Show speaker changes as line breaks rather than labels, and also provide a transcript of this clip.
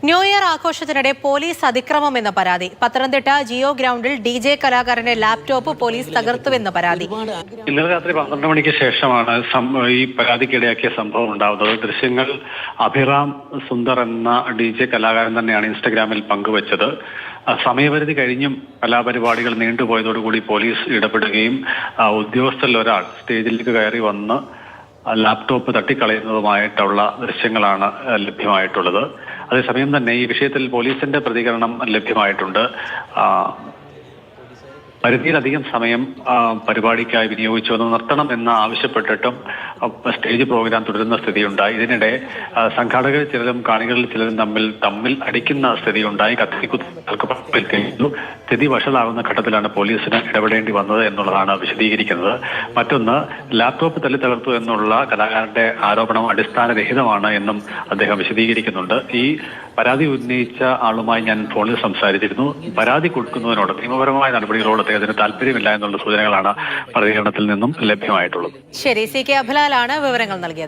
New year ആഘോഷത്തിനിടെ police അതിക്രമം എന്ന പരാതി. പത്തനംതിട്ട ജിയോ ഗ്രൗണ്ടിൽ DJ കലാകാരന്റെ ലാപ്ടോപ്പ് പോലീസ് തകർത്തുവെന്ന പരാതി.
ഇന്നലെ രാത്രി 12 മണിക്ക് ശേഷമാണ് ഈ പരാതിക്കിടയാക്കിയ സംഭവം ഉണ്ടാവുന്നത്. ദൃശ്യങ്ങൾ അഭിറാം സുന്ദർ എന്ന DJ കലാകാരൻ തന്നെയാണ് ഇൻസ്റ്റഗ്രാമിൽ പങ്കുവച്ചത്. സമയപരിധി കഴിഞ്ഞും കലാപരിപാടികൾ നീണ്ടുപോയതോടുകൂടി പോലീസ് ഇടപെടുകയും ഉദ്യോഗസ്ഥരിൽ ഒരാൾ സ്റ്റേജിലേക്ക് കയറി വന്ന് ലാപ്ടോപ്പ് തട്ടിക്കളയുന്നതുമായിട്ടുള്ള ദൃശ്യങ്ങളാണ് ലഭ്യമായിട്ടുള്ളത്. അതേസമയം തന്നെ ഈ വിഷയത്തിൽ പോലീസിന്റെ പ്രതികരണം ലഭ്യമായിട്ടുണ്ട്. പരിധിയിലധികം സമയം പരിപാടിക്കായി വിനിയോഗിച്ചുവെന്ന് നിർത്തണം എന്ന് ആവശ്യപ്പെട്ടിട്ടും സ്റ്റേജ് പ്രോഗ്രാം തുടരുന്ന സ്ഥിതിയുണ്ടായി. ഇതിനിടെ സംഘാടകരിൽ ചിലരും കാണികളിൽ ചിലരും തമ്മിൽ അടിക്കുന്ന സ്ഥിതിയുണ്ടായി. കത്തിക്കുത്തേൽക്കുന്നു. സ്ഥിതി വഷളാകുന്ന ഘട്ടത്തിലാണ് പോലീസിന് ഇടപെടേണ്ടി വന്നത് എന്നുള്ളതാണ് വിശദീകരിക്കുന്നത്. മറ്റൊന്ന്, ലാപ്ടോപ്പ് തല്ലി എന്നുള്ള കലാകാരന്റെ ആരോപണം അടിസ്ഥാനരഹിതമാണ് എന്നും അദ്ദേഹം വിശദീകരിക്കുന്നുണ്ട്. ഈ പരാതി ഉന്നയിച്ച ആളുമായി ഞാൻ ഫോണിൽ സംസാരിച്ചിരുന്നു. പരാതി കൊടുക്കുന്നതിനോട് നിയമപരമായ നടപടികളോട് അദ്ദേഹത്തിന് താല്പര്യമില്ല എന്നുള്ള സൂചനകളാണ് പ്രതികരണത്തിൽ നിന്നും ലഭ്യമായിട്ടുള്ളത്.
ശരി, CK അഭിലാലാണ് വിവരങ്ങൾ നൽകിയത്.